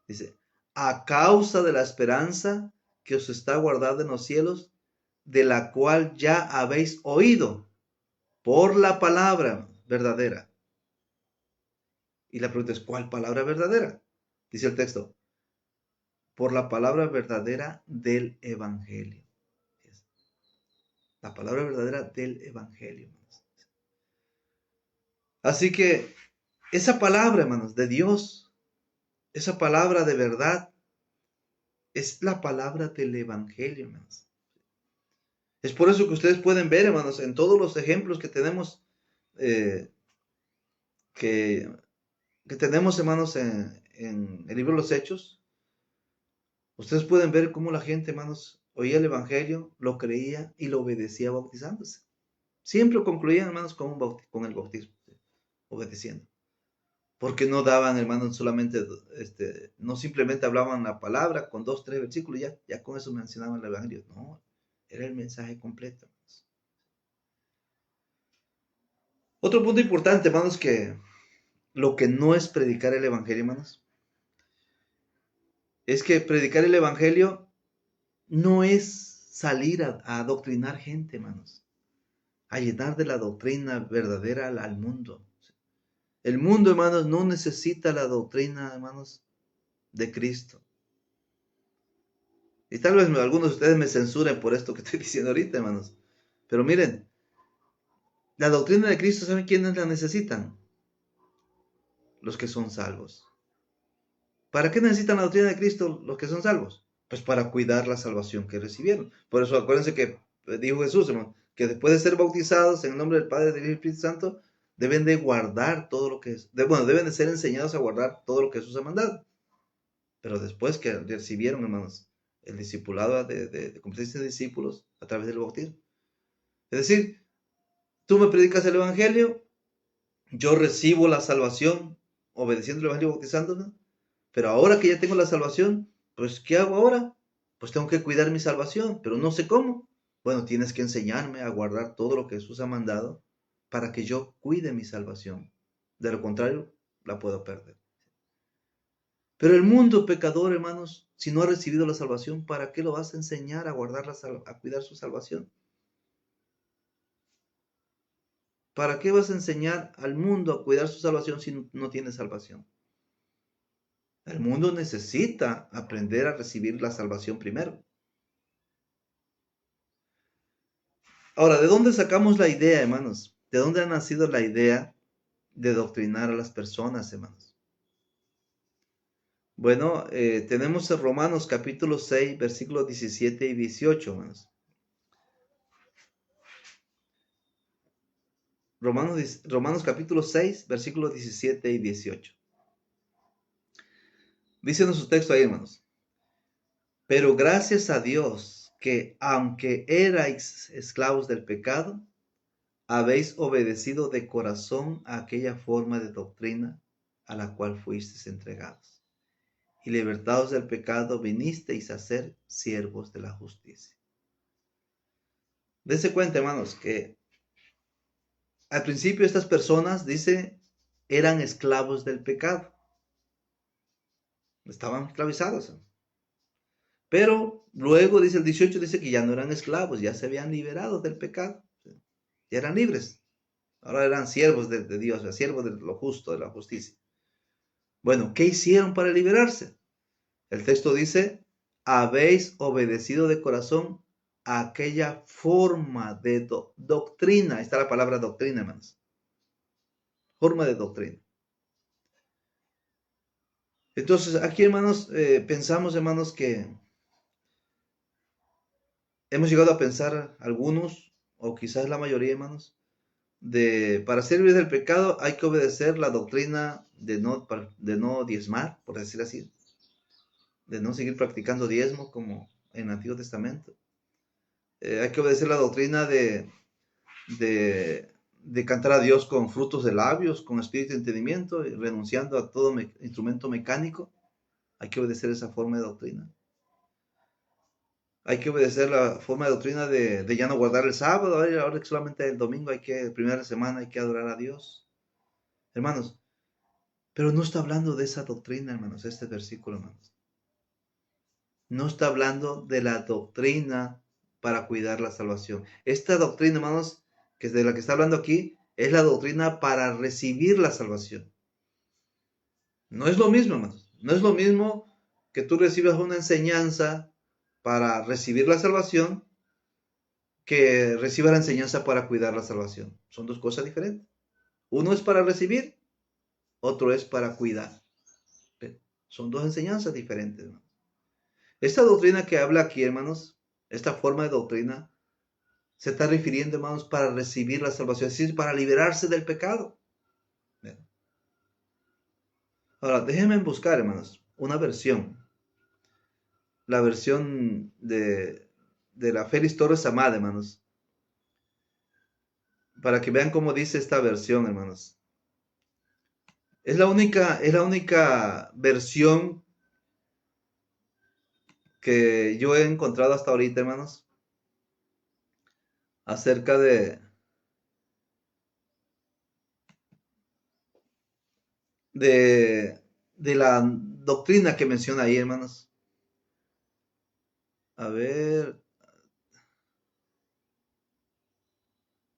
Speaker 1: Dice, a causa de la esperanza que os está guardada en los cielos, de la cual ya habéis oído por la palabra verdadera. Y la pregunta es, ¿cuál palabra verdadera? Dice el texto, por la palabra verdadera del Evangelio. La palabra verdadera del Evangelio. Así que esa palabra, hermanos, de Dios, esa palabra de verdad, es la palabra del Evangelio, hermanos. Es por eso que ustedes pueden ver, hermanos, en todos los ejemplos que tenemos, que tenemos, hermanos, en el libro de los Hechos, ustedes pueden ver cómo la gente, hermanos, oía el Evangelio, lo creía y lo obedecía bautizándose. Siempre concluían, hermanos, con el bautismo, obedeciendo. Porque no daban, hermanos, solamente, no simplemente hablaban la palabra con 2, 3 versículos, ya con eso mencionaban el Evangelio. No, era el mensaje completo, hermanos. Otro punto importante, hermanos, que lo que no es predicar el Evangelio, hermanos, es que predicar el Evangelio no es salir a adoctrinar gente, hermanos, a llenar de la doctrina verdadera al mundo. El mundo, hermanos, no necesita la doctrina, hermanos, de Cristo. Y tal vez algunos de ustedes me censuren por esto que estoy diciendo ahorita, hermanos. Pero miren, la doctrina de Cristo, ¿saben quiénes la necesitan? Los que son salvos. ¿Para qué necesitan la doctrina de Cristo los que son salvos? Pues para cuidar la salvación que recibieron. Por eso acuérdense que dijo Jesús, hermano, que después de ser bautizados en el nombre del Padre, del Hijo y del Espíritu Santo, deben de guardar todo lo que es, deben de ser enseñados a guardar todo lo que Jesús ha mandado. Pero después que recibieron, hermanos, el discipulado de convertirse en discípulos a través del bautismo. Es decir, tú me predicas el Evangelio, yo recibo la salvación obedeciendo el Evangelio, bautizándome, pero ahora que ya tengo la salvación, pues ¿qué hago ahora? Pues tengo que cuidar mi salvación, pero no sé cómo. Bueno, tienes que enseñarme a guardar todo lo que Jesús ha mandado para que yo cuide mi salvación. De lo contrario, la puedo perder. Pero el mundo pecador, hermanos, si no ha recibido la salvación, ¿para qué lo vas a enseñar a guardar a cuidar su salvación? ¿Para qué vas a enseñar al mundo a cuidar su salvación si no tiene salvación? El mundo necesita aprender a recibir la salvación primero. Ahora, ¿de dónde sacamos la idea, hermanos? ¿De dónde ha nacido la idea de doctrinar a las personas, hermanos? Bueno, tenemos en Romanos capítulo 6, versículos 17 y 18, hermanos. Romanos capítulo 6, versículos 17 y 18. Dice en su texto ahí, hermanos. Pero gracias a Dios que aunque erais esclavos del pecado, habéis obedecido de corazón a aquella forma de doctrina a la cual fuisteis entregados. Y libertados del pecado vinisteis a ser siervos de la justicia. Dense cuenta, hermanos, que al principio estas personas, dice, eran esclavos del pecado. Estaban esclavizados. Pero luego, dice el 18, dice que ya no eran esclavos, ya se habían liberado del pecado. Ya eran libres. Ahora eran siervos de Dios, siervos de lo justo, de la justicia. Bueno, ¿qué hicieron para liberarse? El texto dice, habéis obedecido de corazón a aquella forma de doctrina. Ahí está la palabra doctrina, hermanos. Forma de doctrina. Entonces, aquí, hermanos, pensamos, hermanos, que hemos llegado a pensar algunos, o quizás la mayoría, hermanos, para ser libres del pecado hay que obedecer la doctrina de no diezmar, por decir así, de no seguir practicando diezmo como en el Antiguo Testamento. Hay que obedecer la doctrina de cantar a Dios con frutos de labios, con espíritu de entendimiento, y renunciando a todo instrumento mecánico. Hay que obedecer esa forma de doctrina. Hay que obedecer la forma de doctrina de ya no guardar el sábado. Ahora que solamente el domingo primera semana hay que adorar a Dios. Hermanos, pero no está hablando de esa doctrina, hermanos, este versículo, hermanos. No está hablando de la doctrina para cuidar la salvación. Esta doctrina, hermanos, que es de la que está hablando aquí, es la doctrina para recibir la salvación. No es lo mismo, hermanos. No es lo mismo que tú recibas una enseñanza para recibir la salvación que recibas la enseñanza para cuidar la salvación. Son dos cosas diferentes. Uno es para recibir, otro es para cuidar. Son dos enseñanzas diferentes, hermanos. Esta doctrina que habla aquí, hermanos, esta forma de doctrina, se está refiriendo, hermanos, para recibir la salvación, es decir, para liberarse del pecado. Ahora, déjenme buscar, hermanos, una versión. La versión de la Félix Torres Amad, hermanos. Para que vean cómo dice esta versión, hermanos. Es la única versión que yo he encontrado hasta ahorita, hermanos, acerca de la doctrina que menciona ahí, hermanos. A ver,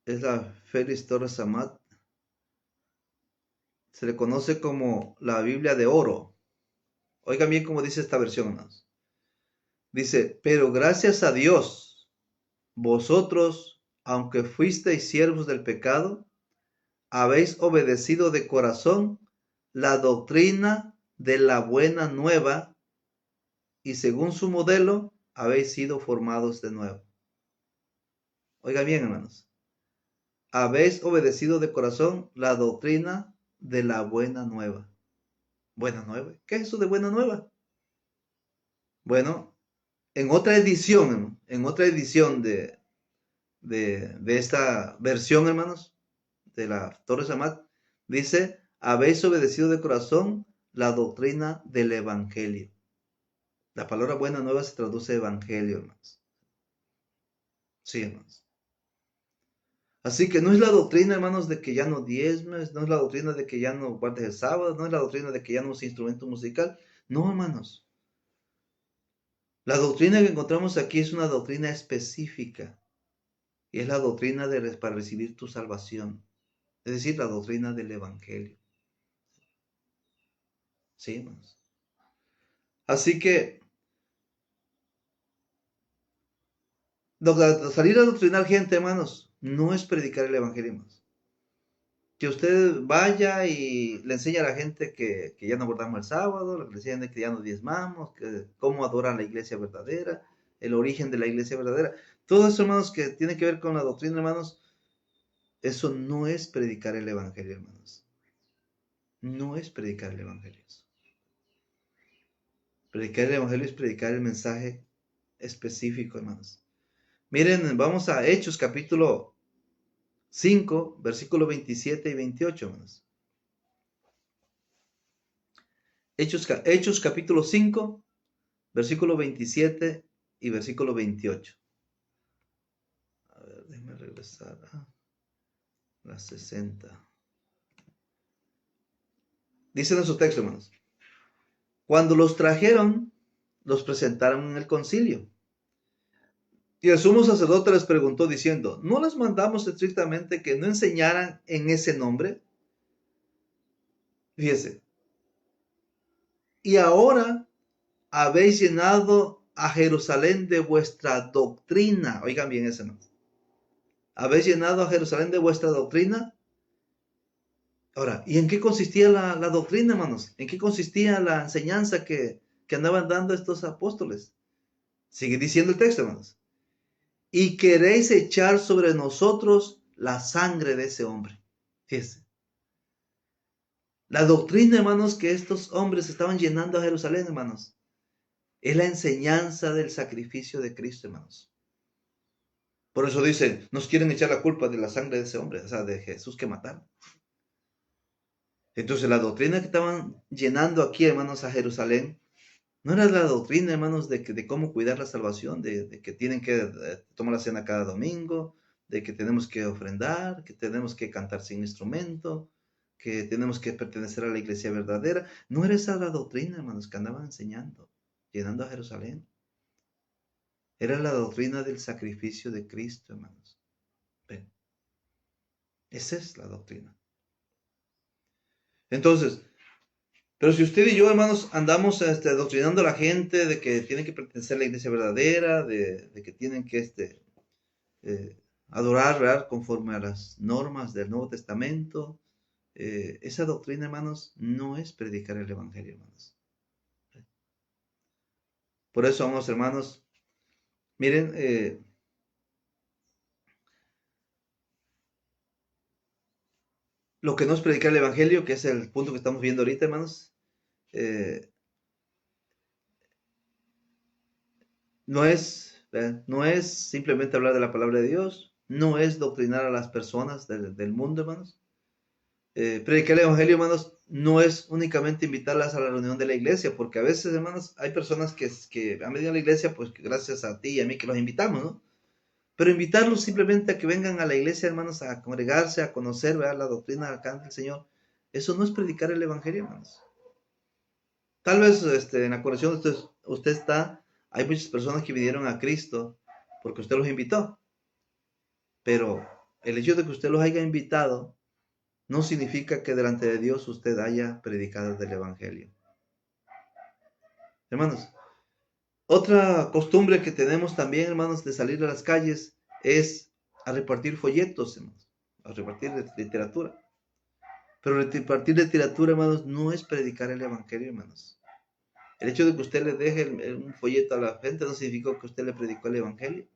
Speaker 1: es la Félix Torres Amat. Se le conoce como la Biblia de oro. Oigan bien cómo dice esta versión, hermanos. Dice, pero gracias a Dios, vosotros, aunque fuisteis siervos del pecado, habéis obedecido de corazón la doctrina de la buena nueva y según su modelo habéis sido formados de nuevo. Oiga bien, hermanos. Habéis obedecido de corazón la doctrina de la buena nueva. ¿Buena nueva? ¿Qué es eso de buena nueva? Bueno, en otra edición de esta versión, hermanos, de la Torres Amat, dice, habéis obedecido de corazón la doctrina del Evangelio. La palabra buena nueva se traduce Evangelio, hermanos. Sí, hermanos. Así que no es la doctrina, hermanos, de que ya no diezmes, no es la doctrina de que ya no guardes el sábado, no es la doctrina de que ya no uses instrumento musical. No, hermanos. La doctrina que encontramos aquí es una doctrina específica y es la doctrina para recibir tu salvación. Es decir, la doctrina del Evangelio. Sí, hermanos. Así que salir a doctrinar gente, hermanos, no es predicar el Evangelio, hermanos. Que usted vaya y le enseñe a la gente que ya no guardamos el sábado, le enseñe que ya no diezmamos, que cómo adoran la iglesia verdadera, el origen de la iglesia verdadera. Todo eso, hermanos, que tiene que ver con la doctrina, hermanos, eso no es predicar el Evangelio, hermanos. No es predicar el Evangelio. Predicar el Evangelio es predicar el mensaje específico, hermanos. Miren, vamos a Hechos capítulo 5, versículos 27 y 28, hermanos. Hechos capítulo 5, versículo 27 y versículo 28. A ver, déjenme regresar a las 60. Dice nuestro texto, hermanos. Cuando los trajeron, los presentaron en el concilio. Y el sumo sacerdote les preguntó diciendo, ¿no les mandamos estrictamente que no enseñaran en ese nombre? Fíjese. Y ahora habéis llenado a Jerusalén de vuestra doctrina. Oigan bien eso, ¿no? Habéis llenado a Jerusalén de vuestra doctrina. Ahora, ¿y en qué consistía la doctrina, hermanos? ¿En qué consistía la enseñanza que andaban dando estos apóstoles? Sigue diciendo el texto, hermanos. Y queréis echar sobre nosotros la sangre de ese hombre. Fíjense. La doctrina, hermanos, que estos hombres estaban llenando a Jerusalén, hermanos, es la enseñanza del sacrificio de Cristo, hermanos. Por eso dice, nos quieren echar la culpa de la sangre de ese hombre, o sea, de Jesús que mataron. Entonces la doctrina que estaban llenando aquí, hermanos, a Jerusalén, no era la doctrina, hermanos, de cómo cuidar la salvación, de que tienen que tomar la cena cada domingo, de que tenemos que ofrendar, que tenemos que cantar sin instrumento, que tenemos que pertenecer a la iglesia verdadera. No era esa la doctrina, hermanos, que andaban enseñando, llenando a Jerusalén. Era la doctrina del sacrificio de Cristo, hermanos. Ven, esa es la doctrina. Entonces, pero si usted y yo, hermanos, andamos doctrinando a la gente de que tienen que pertenecer a la iglesia verdadera, de que tienen que adorar, ¿verdad?, conforme a las normas del Nuevo Testamento, esa doctrina, hermanos, no es predicar el Evangelio, hermanos. Por eso, vamos, hermanos, miren, lo que no es predicar el Evangelio, que es el punto que estamos viendo ahorita, hermanos, no es simplemente hablar de la palabra de Dios, no es doctrinar a las personas del mundo, hermanos. Predicar el Evangelio, hermanos, no es únicamente invitarlas a la reunión de la iglesia, porque a veces, hermanos, hay personas que han venido a la iglesia, pues gracias a ti y a mí que los invitamos, ¿no? Pero invitarlos simplemente a que vengan a la iglesia, hermanos, a congregarse, a conocer, ¿verdad?, la doctrina del Señor, eso no es predicar el Evangelio, hermanos. Tal vez en la conexión donde usted está, hay muchas personas que vinieron a Cristo porque usted los invitó. Pero el hecho de que usted los haya invitado no significa que delante de Dios usted haya predicado del Evangelio. Hermanos, otra costumbre que tenemos también, hermanos, de salir a las calles es a repartir folletos, hermanos, a repartir literatura. Pero repartir literatura, hermanos, no es predicar el Evangelio, hermanos. El hecho de que usted le deje un folleto a la gente no significa que usted le predicó el Evangelio.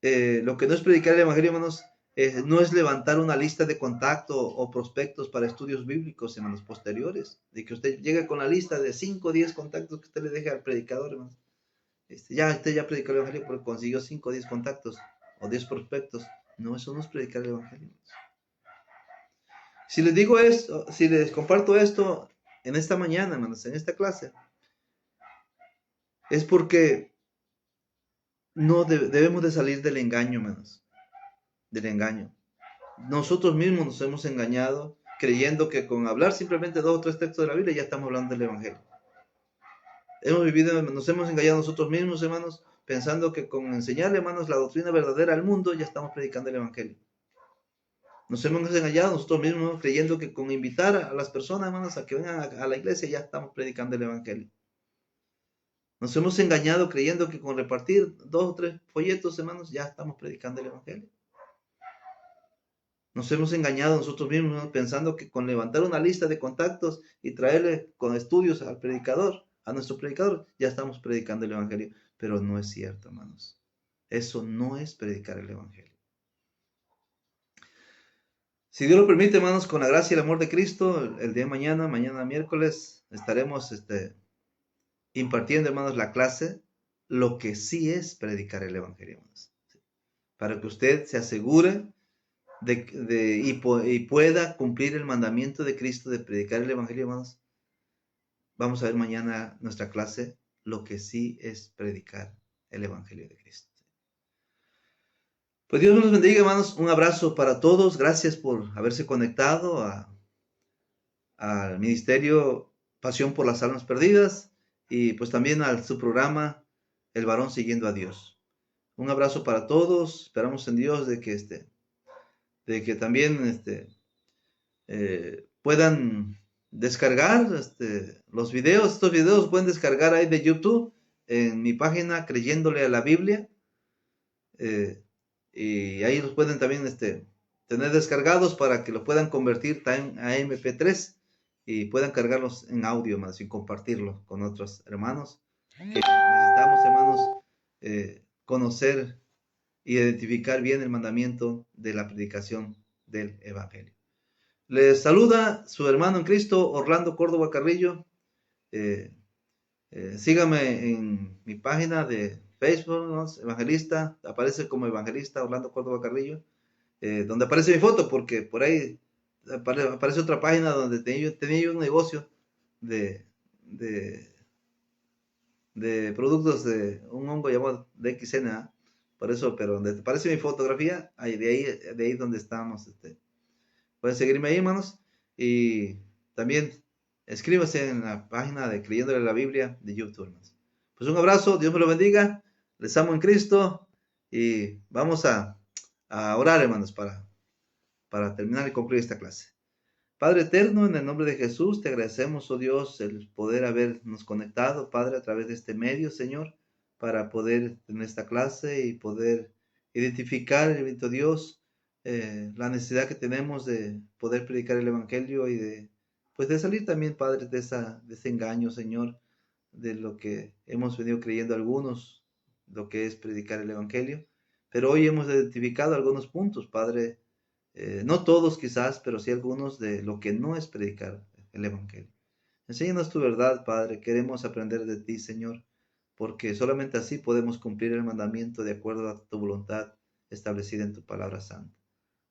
Speaker 1: Lo que no es predicar el Evangelio, hermanos, no es levantar una lista de contacto o prospectos para estudios bíblicos, hermanos, posteriores. De que usted llegue con la lista de 5 o 10 contactos que usted le deje al predicador, hermanos. Usted ya predicó el Evangelio porque consiguió 5 o 10 contactos o 10 prospectos. No, eso no es predicar el Evangelio, hermanos. Si les digo esto, si les comparto esto en esta mañana, hermanos, en esta clase, es porque no debemos de salir del engaño, hermanos, del engaño. Nosotros mismos nos hemos engañado creyendo que con hablar simplemente 2 o 3 textos de la Biblia ya estamos hablando del Evangelio. Nos hemos engañado nosotros mismos, hermanos, pensando que con enseñarle, hermanos, la doctrina verdadera al mundo ya estamos predicando el Evangelio. Nos hemos engañado nosotros mismos creyendo que con invitar a las personas, hermanos, a que vengan a la iglesia ya estamos predicando el Evangelio. Nos hemos engañado creyendo que con repartir 2 o 3 folletos, hermanos, ya estamos predicando el Evangelio. Nos hemos engañado nosotros mismos, ¿no?, pensando que con levantar una lista de contactos y traerle con estudios al predicador, a nuestro predicador, ya estamos predicando el Evangelio. Pero no es cierto, hermanos. Eso no es predicar el Evangelio. Si Dios lo permite, hermanos, con la gracia y el amor de Cristo, el día de mañana miércoles, estaremos impartiendo, hermanos, la clase, lo que sí es predicar el Evangelio, hermanos. Para que usted se asegure y pueda cumplir el mandamiento de Cristo de predicar el Evangelio, hermanos. Vamos a ver mañana nuestra clase, lo que sí es predicar el Evangelio de Cristo. Pues Dios nos bendiga, hermanos. Un abrazo para todos. Gracias por haberse conectado al ministerio Pasión por las Almas Perdidas y pues también a su programa El Varón Siguiendo a Dios. Un abrazo para todos. Esperamos en Dios de que también puedan descargar los videos. Estos videos pueden descargar ahí de YouTube en mi página Creyéndole a la Biblia, y ahí los pueden también tener descargados para que lo puedan convertir también a MP3 y puedan cargarlos en audio más y compartirlo con otros hermanos que necesitamos, hermanos, conocer y identificar bien el mandamiento de la predicación del Evangelio. Les saluda su hermano en Cristo, Orlando Córdoba Carrillo. Sígame en mi página de Facebook, ¿no? Evangelista, aparece como Evangelista Orlando Córdoba Carrillo, donde aparece mi foto, porque por ahí aparece otra página donde tenía yo un negocio de, de, de productos de un hongo llamado DXNA, por eso, pero donde aparece mi fotografía, de ahí donde estamos. Pueden seguirme ahí, hermanos, y también escríbase en la página de Creyéndole la Biblia de YouTube, hermanos. Pues un abrazo, Dios me lo bendiga, les amo en Cristo y vamos a orar, hermanos, para terminar y concluir esta clase. Padre eterno, en el nombre de Jesús, te agradecemos, oh Dios, el poder habernos conectado, Padre, a través de este medio, Señor, para poder tener esta clase y poder identificar, bendito Dios, la necesidad que tenemos de poder predicar el Evangelio y de salir también, Padre, de ese engaño, Señor, de lo que hemos venido creyendo algunos, lo que es predicar el Evangelio. Pero hoy hemos identificado algunos puntos, Padre, no todos quizás, pero sí algunos de lo que no es predicar el Evangelio. Enséñanos tu verdad, Padre. Queremos aprender de ti, Señor, porque solamente así podemos cumplir el mandamiento de acuerdo a tu voluntad establecida en tu palabra santa.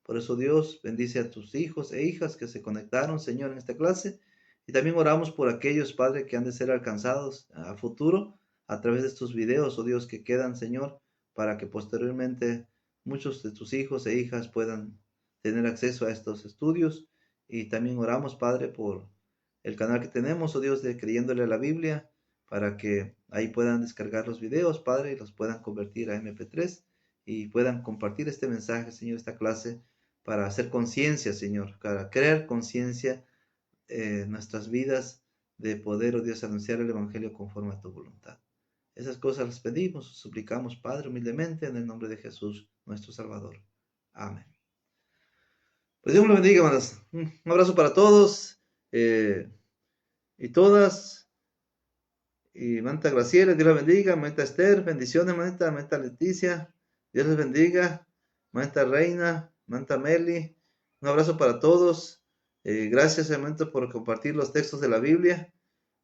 Speaker 1: Por eso, Dios, bendice a tus hijos e hijas que se conectaron, Señor, en esta clase. Y también oramos por aquellos, Padre, que han de ser alcanzados a futuro a través de estos videos, oh Dios, que quedan, Señor, para que posteriormente muchos de tus hijos e hijas puedan tener acceso a estos estudios. Y también oramos, Padre, por el canal que tenemos, oh Dios, de Creyéndole a la Biblia, para que ahí puedan descargar los videos, Padre, y los puedan convertir a MP3 y puedan compartir este mensaje, Señor, esta clase, para hacer conciencia, Señor, para crear conciencia en nuestras vidas de poder, oh Dios, anunciar el Evangelio conforme a tu voluntad. Esas cosas las pedimos, suplicamos, Padre, humildemente, en el nombre de Jesús, nuestro Salvador. Amén. Pues Dios me lo bendiga, hermanos. Un abrazo para todos y todas. Y Manta Graciela, Dios la bendiga. Manta Esther, bendiciones, Manta. Manta Leticia, Dios les bendiga. Manta Reina, Manta Meli. Un abrazo para todos. Gracias, hermano, por compartir los textos de la Biblia.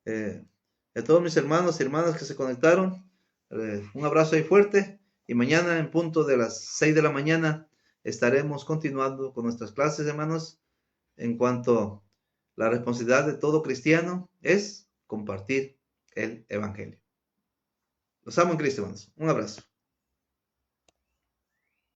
Speaker 1: A todos mis hermanos y hermanas que se conectaron, un abrazo ahí fuerte. Y mañana, en punto de las 6 de la mañana, estaremos continuando con nuestras clases, hermanos, en cuanto la responsabilidad de todo cristiano es compartir el Evangelio. Los amo en Cristo, hermanos. Un abrazo.